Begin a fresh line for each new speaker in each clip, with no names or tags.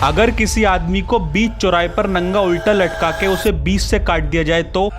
अगर किसी आदमी को बीच चौराहे पर नंगा उल्टा लटका के उसे बीच से काट दिया जाए तो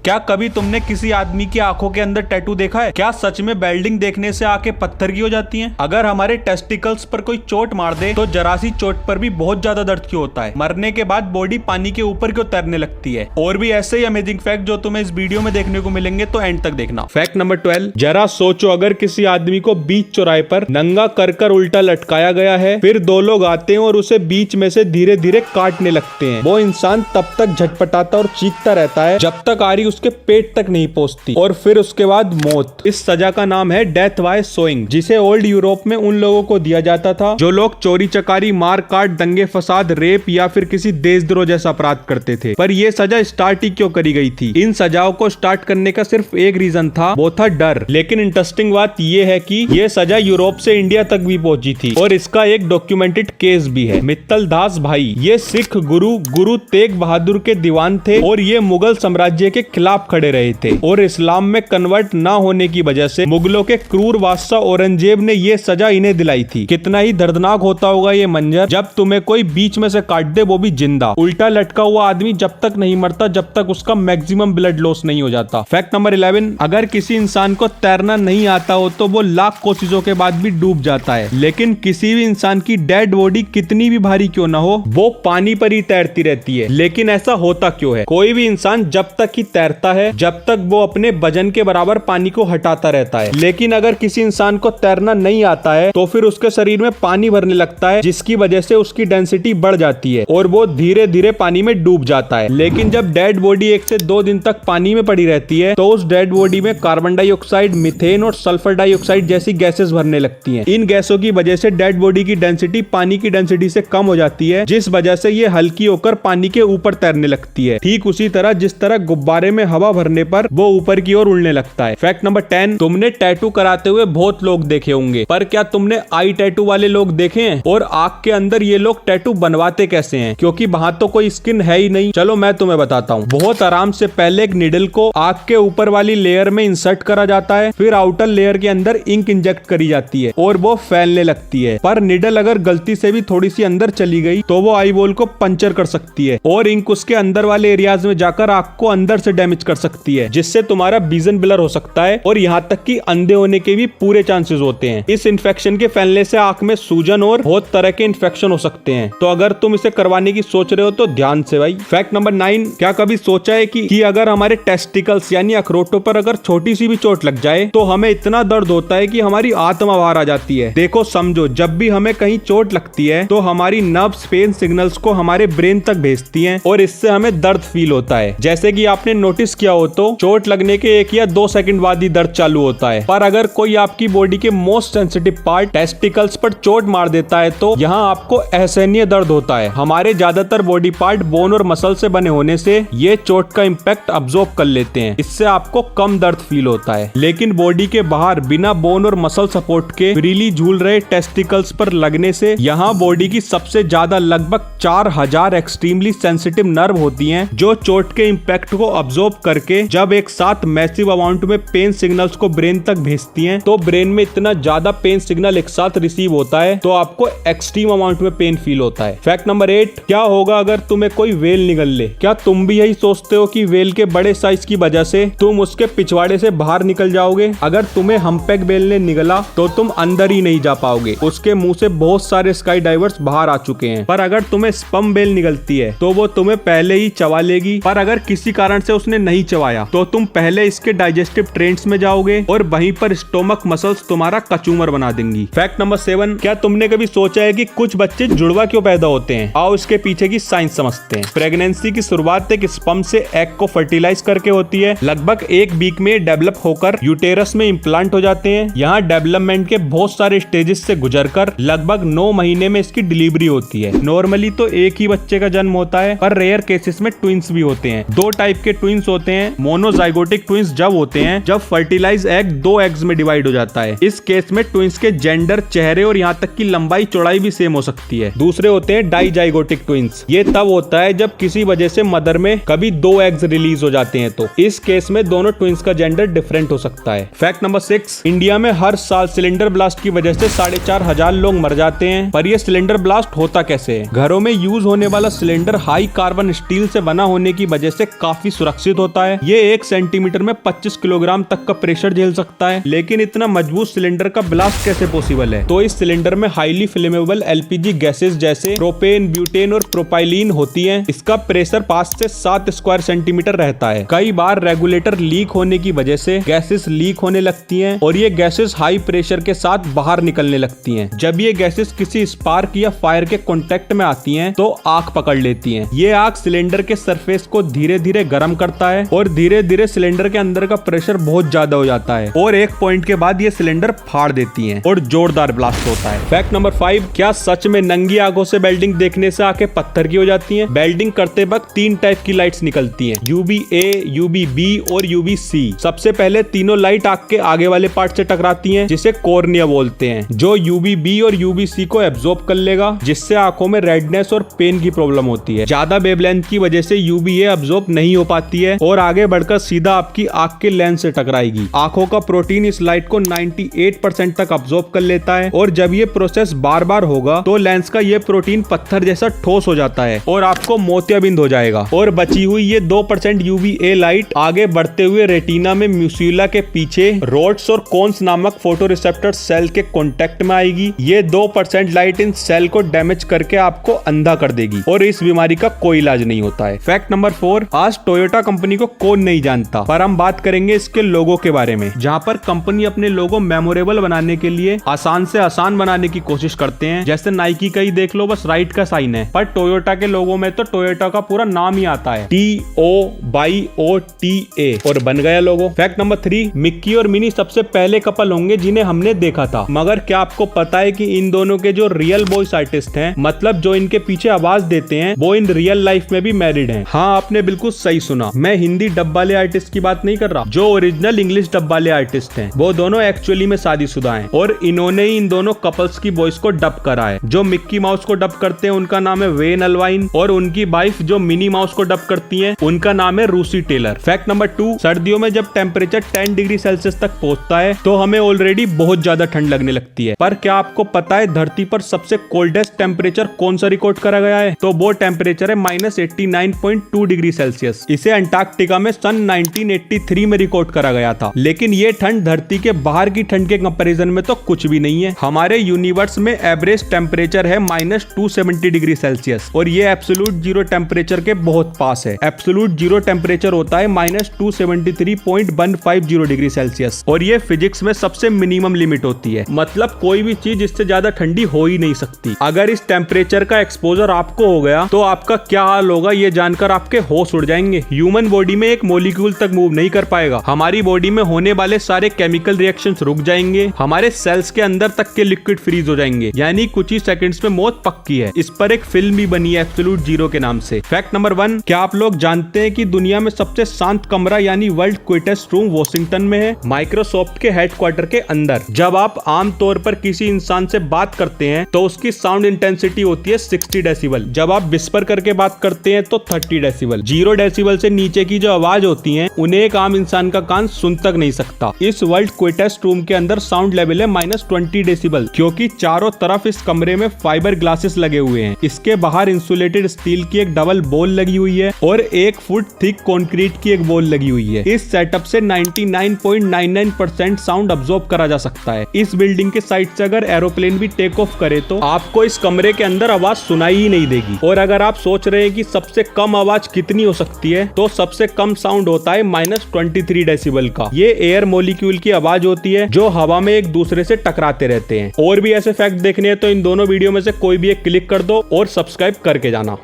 क्या कभी तुमने किसी आदमी की आंखों के अंदर टैटू देखा है? क्या सच में वेल्डिंग देखने से आंखें पत्थर की हो जाती हैं? अगर हमारे टेस्टिकल्स पर कोई चोट मार दे तो जरा सी चोट पर भी बहुत ज्यादा दर्द क्यों होता है? मरने के बाद बॉडी पानी के ऊपर क्यों तैरने लगती है? और भी ऐसे ही अमेजिंग फैक्ट जो तुम्हें इस वीडियो में देखने को मिलेंगे, तो एंड तक देखना। फैक्ट नंबर 12, जरा सोचो अगर किसी आदमी को बीच चौराहे पर नंगा कर उल्टा लटकाया गया है, फिर दो लोग आते हैं और उसे बीच में से धीरे धीरे काटने लगते हैं। वो इंसान तब तक झटपटाता और चीखता रहता है जब तक आरी उसके पेट तक नहीं पहुंचती, और फिर उसके बाद मौत। इस सजा का नाम है डेथ बाय सोइंग, जिसे ओल्ड यूरोप में उन लोगों को दिया जाता था जो लोग चोरी चकारी, मार काट, दंगे फसाद, रेप या फिर किसी देशद्रोह जैसा अपराध करते थे। पर यह सजा स्टार्ट ही क्यों करी गई थी? इन सजाओं को स्टार्ट करने का सिर्फ एक रीजन था, वो था डर। लेकिन इंटरेस्टिंग बात यह है कि यह सजा यूरोप से इंडिया तक भी पहुंची थी, और इसका एक डॉक्यूमेंटेड केस भी है। मित्तल दास भाई ये सिख गुरु तेग बहादुर के दीवान थे, और ये मुगल साम्राज्य के खिलाफ खड़े रहे थे, और इस्लाम में कन्वर्ट ना होने की वजह से मुगलों के क्रूर बादशाह औरंगजेब ने ये सजा इन्हें दिलाई थी। कितना ही दर्दनाक होता होगा ये मंजर, जब तुम्हें कोई बीच में से काट दे, वो भी जिंदा। उल्टा लटका हुआ आदमी जब तक नहीं मरता जब तक उसका मैक्सिमम ब्लड लॉस नहीं हो जाता। फैक्ट नंबर 11, अगर किसी इंसान को तैरना नहीं आता हो तो वो लाख कोशिशों के बाद भी डूब जाता है, लेकिन किसी भी इंसान की डेड बॉडी कितनी भी भारी क्यों ना हो, वो पानी पर ही तैरती रहती है। लेकिन ऐसा होता क्यों है? कोई भी इंसान जब तक ही तैरता है जब तक वो अपने वजन के बराबर पानी को हटाता रहता है, लेकिन अगर किसी इंसान को तैरना नहीं आता है तो फिर उसके शरीर में पानी भरने लगता है, जिसकी वजह से उसकी डेंसिटी बढ़ जाती है और वो धीरे धीरे पानी में डूब जाता है। लेकिन जब डेड बॉडी 1 से 2 दिन तक पानी में पड़ी रहती है तो उस डेड बॉडी में कार्बन डाइऑक्साइड, मीथेन और सल्फर डाइऑक्साइड जैसी गैसेस भरने लगती हैं। इन गैसों की वजह से डेड बॉडी की डेंसिटी पानी की डेंसिटी से कम हो जाती है, जिस वजह से ये हल्की होकर पानी के ऊपर तैरने लगती है। ठीक उसी तरह जिस तरह गुब्बारे में हवा भरने पर वो ऊपर की ओर उड़ने लगता है। फैक्ट नंबर 10, तुमने टैटू कराते हुए बहुत लोग देखे होंगे, पर क्या तुमने आई टैटू वाले लोग देखे हैं? और आंख के अंदर ये लोग टैटू बनवाते कैसे हैं? क्योंकि वहां तो कोई स्किन है ही नहीं। चलो मैं तुम्हें बताता हूँ। बहुत आराम से पहले एक निडल को आंख के ऊपर वाली लेयर में इंसर्ट करा जाता है, फिर आउटर लेयर के अंदर इंक इंजेक्ट करी जाती है और वो फैलने लगती है। पर निडल अगर गलती से भी थोड़ी सी अंदर चली गई तो वो आई बॉल को पंचर कर सकती है और इंक उसके अंदर वाले एरियाज में जाकर आंख को अंदर से डैमेज कर सकती है, जिससे तुम्हारा विजन ब्लर हो सकता है और यहाँ तक कि अंधे होने के भी पूरे चांसेस होते हैं। इस इन्फेक्शन के फैलने से आंख में सूजन और बहुत तरह के इन्फेक्शन हो सकते हैं। तो अगर तुम इसे करवाने की सोच रहे हो तो ध्यान से भाई। फैक्ट नंबर 9, क्या कभी सोचा है कि अगर हमारे टेस्टिकल्स यानी अखरोटों पर अगर छोटी सी भी चोट लग जाए तो हमें इतना दर्द होता है कि हमारी आत्मा बाहर आ जाती है। देखो समझो, जब भी हमें कहीं चोट लगती है तो हमारी नर्व्स पेन सिग्नल्स को हमारे ब्रेन तक भेजती हैं और इससे हमें दर्द फील होता है। जैसे कि आपने नोटिस किया हो तो चोट लगने के 1 या 2 सेकंड बाद ही दर्द चालू होता है। पर अगर कोई आपकी बॉडी के मोस्ट सेंसिटिव पार्ट टेस्टिकल्स पर चोट मार देता है तो यहाँ आपको असहनीय दर्द होता है। हमारे ज्यादातर बॉडी पार्ट बोन और मसल से बने होने से ये चोट का इम्पैक्ट अब्सॉर्ब कर लेते हैं, इससे आपको कम दर्द फील होता है। लेकिन बॉडी के बाहर बिना बोन और मसल सपोर्ट के फ्रीली झूल रहे टेस्टिकल्स पर लगने से यहाँ बॉडी की सबसे ज्यादा लगभग 4000 एक्सट्रीमली सेंसिटिव नर्व होती हैं, जो चोट के इम्पैक्ट को अब्सॉर्ब करके जब एक साथ मैसिव अमाउंट में पेन सिग्नल्स को ब्रेन तक भेजती हैं, तो ब्रेन में इतना ज्यादा पेन सिग्नल एक साथ रिसीव होता है तो आपको एक्सट्रीम अमाउंट में पेन फील होता है। फैक्ट नंबर 8, क्या होगा अगर तुम्हें कोई वेल निगल ले? क्या तुम भी यही सोचते हो कि वेल के बड़े साइज की वजह से तुम उसके पिछवाड़े से बाहर निकल जाओगे? अगर तुम्हें हम्पैक वेल ने निगला तो तुम अंदर ही नहीं जा पाओगे, उसके मुंह से बहुत सारे स्काई डाइवर्स बाहर आ चुके हैं। पर अगर तुम्हें स्पर्म वेल निगलती है तो वो तुम्हें पहले ही चबा लेगी। पर अगर किसी कारण से उसने नहीं चबाया तो तुम पहले इसके डाइजेस्टिव ट्रेंड्स में जाओगे और वहीं पर स्टोमक मसल्स तुम्हारा कचूमर बना देंगी। फैक्ट नंबर 7, क्या तुमने कभी सोचा है कि कुछ बच्चे जुड़वा क्यों पैदा होते हैं? आओ इसके पीछे की साइंस समझते हैं। प्रेगनेंसी की शुरुआत एक स्पर्म से एग को फर्टिलाइज करके होती है। लगभग 1 वीक में डेवलप होकर यूटेरस में इम्प्लांट हो जाते हैं। यहाँ डेवलपमेंट के बहुत सारे स्टेजेस से गुजरकर लगभग 9 महीने में इसकी डिलीवरी होती है। नॉर्मली तो एक ही बच्चे का जन्म होता है, पर रेयर केसेस में ट्विंस भी होते हैं। 2 टाइप के ट्विंस ट्विंस होते हैं। मोनोजाइगोटिक ट्विंस जब होते हैं जब फर्टिलाइज एग 2 एग्स में डिवाइड हो जाता है। इस केस में ट्विंस के जेंडर, चेहरे और यहाँ तक की लंबाई चौड़ाई भी सेम हो सकती है। दूसरे होते हैं डाइजाइगोटिक ट्विंस। ये तब होता है जब किसी वजह से मदर में कभी 2 एग्स रिलीज हो जाते हैं, तो इस केस में दोनों ट्विंस का जेंडर डिफरेंट हो सकता है। फैक्ट नंबर 6, इंडिया में हर साल सिलेंडर ब्लास्ट की वजह से 4,500 लोग मर जाते हैं। पर ये सिलेंडर ब्लास्ट होता कैसे है? घरों में यूज होने वाला सिलेंडर हाई कार्बन स्टील से बना होने की वजह से काफी सुरक्षित होता है। ये 1 सेंटीमीटर में 25 किलोग्राम तक का प्रेशर झेल सकता है। लेकिन इतना मजबूत सिलेंडर का ब्लास्ट कैसे पॉसिबल है? तो इस सिलेंडर में हाईली फ्लेमेबल एलपीजी गैसेस जैसे प्रोपेन, ब्यूटेन और प्रोपाइलीन होती है। इसका प्रेशर 5 से 7 स्क्वायर सेंटीमीटर रहता है। कई बार रेगुलेटर लीक होने की वजह से गैसेस लीक होने लगती हैं और ये गैसेस हाई प्रेशर के साथ बाहर निकलने लगती हैं। जब ये गैसेस किसी स्पार्क या फायर के कांटेक्ट में आती हैं तो आग पकड़ लेती हैं। ये आग सिलेंडर के सरफेस को धीरे धीरे गर्म करता है और धीरे धीरे सिलेंडर के अंदर का प्रेशर बहुत ज्यादा हो जाता है और एक पॉइंट के बाद ये सिलेंडर फाड़ देती हैं और जोरदार ब्लास्ट होता है। फैक्ट नंबर 5, क्या सच में नंगी आंखों से वेल्डिंग देखने से आंखें पत्थर की हो जाती हैं? वेल्डिंग करते वक्त 3 टाइप की लाइट्स निकलती हैं, UVA, UVB और UVC। सबसे पहले तीनों लाइट आंख के आगे वाले पार्ट से टकराती हैं जिसे कॉर्निया बोलते हैं, जो UVB और UVC को एब्जॉर्ब कर लेगा, जिससे आंखों में रेडनेस और पेन की प्रॉब्लम होती है। ज्यादा वेवलेंथ की वजह से UVA एब्जॉर्ब नहीं हो पाती है और आगे बढ़कर सीधा आपकी आंख के लेंस से टकराएगी। आंखों का प्रोटीन इस लाइट को 98% तक एब्जॉर्ब कर लेता है और जब ये प्रोसेस बार बार होगा तो लेंस का ये प्रोटीन पत्थर जैसा ठोस हो जाता है और आपको मोतियाबिंद हो जाएगा। और बची हुई ये 2% UVA लाइट आगे बढ़ते हुए रेटिना में म्यूसिला के पीछे रोड्स और कोन्स नामक फोटोरिसेप्टर सेल के कांटेक्ट में आएगी। ये 2% लाइट इन सेल को डैमेज करके आपको अंधा कर देगी और इस बीमारी का कोई इलाज नहीं होता है। फैक्ट नंबर 4, आज टोयोटा कंपनी को कौन नहीं जानता, पर हम बात करेंगे इसके लोगो के बारे में। जहाँ पर कंपनी अपने लोगो मेमोरेबल बनाने के लिए आसान से आसान बनाने की कोशिश करते हैं। जैसे नाइकी का ही देख लो, बस राइट का साइन है, पर टोयोटा के लोगो में तो टोयोटा का पूरा नाम ही आता है, TOYOTA, और बन गया लोगो। फैक्ट नंबर 3, मिक्की और मिनी सबसे पहले कपल होंगे जिन्हें हमने देखा था। मगर क्या आपको पता है कि इन दोनों के जो रियल वॉइस आर्टिस्ट हैं, मतलब जो इनके पीछे आवाज देते हैं, वो इन रियल लाइफ में भी मैरिड हैं। हाँ, आपने बिल्कुल सही सुना, मैं हिंदी डब वाले आर्टिस्ट की बात नहीं कर रहा। जो ओरिजिनल इंग्लिश डब वाले आर्टिस्ट हैं वो दोनों एक्चुअली में शादीशुदा हैं और इन्होंने ही इन दोनों कपल्स की वॉइस को डब करा है। जो मिक्की माउस को डब करते हैं उनका नाम है वेन अल्वाइन और उनकी वाइफ जो मिनी माउस को डब करती है उनका नाम है रूसी टेलर। फैक्ट नंबर 2, सर्दियों में जब टेम्परेचर 10 डिग्री सेल्सियस तक पहुंचता है तो हमें ऑलरेडी बहुत ज्यादा ठंड लगने लगती है। पर क्या आपको पता है धरती पर सबसे कोल्डेस्ट टेम्परेचर कौन सा रिकॉर्ड करा गया है? तो वो टेम्परेचर है -89.2 डिग्री सेल्सियस। इसे अंटार्कटिका में सन 1983 में रिकॉर्ड करा गया था। लेकिन ये ठंड धरती के बाहर की ठंड के कंपैरिजन में तो कुछ भी नहीं है। हमारे यूनिवर्स में एवरेज टेम्परेचर है -270 डिग्री सेल्सियस और ये एब्सोल्यूट जीरो टेम्परेचर के बहुत पास है। एब्सोल्यूट जीरो टेम्परेचर होता है -273.150 डिग्री सेल्सियस और ये फिजिक्स में सबसे मिनिमम लिमिट होती है। मतलब कोई भी चीज इससे ज्यादा ठंडी हो ही नहीं सकती। अगर इस टेम्परेचर का एक्सपोजर आपको हो गया तो आपका क्या हाल होगा ये जानकर आपके होश उड़ जाएंगे। ह्यूमन बॉडी में एक मॉलिक्यूल तक मूव नहीं कर पाएगा। हमारी बॉडी में होने वाले सारे केमिकल रिएक्शंस रुक जाएंगे। हमारे सेल्स के अंदर तक के लिक्विड फ्रीज हो जाएंगे, यानी कुछ ही सेकंड्स में मौत पक्की है। इस पर एक फिल्म भी बनी है एब्सोल्यूट जीरो के नाम से। फैक्ट नंबर 1, क्या आप लोग जानते हैं कि दुनिया में सबसे शांत कमरा यानी वर्ल्ड क्विटेस्ट रूम वॉशिंगटन में है, माइक्रोसॉफ्ट के हेडक्वार्टर के अंदर। जब आप आमतौर पर किसी इंसान से बात करते हैं तो उसकी साउंड इंटेंसिटी होती है 60 डेसिबल। जब आप विस्पर करके बात करते हैं तो 30 डेसिबल। 0 डेसिबल से नीचे की जो आवाज होती है उन्हें एक आम इंसान का कान सुन तक नहीं सकता। इस वर्ल्ड क्विटेस्ट रूम के अंदर साउंड लेवल है -20 डेसिबल, क्योंकि चारों तरफ इस कमरे में फाइबर ग्लासेस लगे हुए हैं। इसके बाहर इंसुलेटेड स्टील की एक डबल बॉल लगी हुई है और 1 फुट थिक कंक्रीट की एक बॉल लगी हुई है। इस सेटअप से 99.99% साउंड अब्सॉर्ब करा जा सकता है। इस बिल्डिंग के साइड से अगर एरोप्लेन भी टेक ऑफ करे तो आपको इस कमरे के अंदर आवाज सुनाई ही नहीं देगी। और अगर आप सोच रहे हैं कि सबसे कम आवाज कितनी हो सकती है, तो सबसे कम साउंड होता है -23 डेसिबल का। ये एयर मॉलिक्यूल की आवाज होती है जो हवा में एक दूसरे से टकराते रहते हैं। और भी ऐसे फैक्ट देखने हैं तो इन दोनों वीडियो में से कोई भी एक क्लिक कर दो और सब्सक्राइब करके जाना।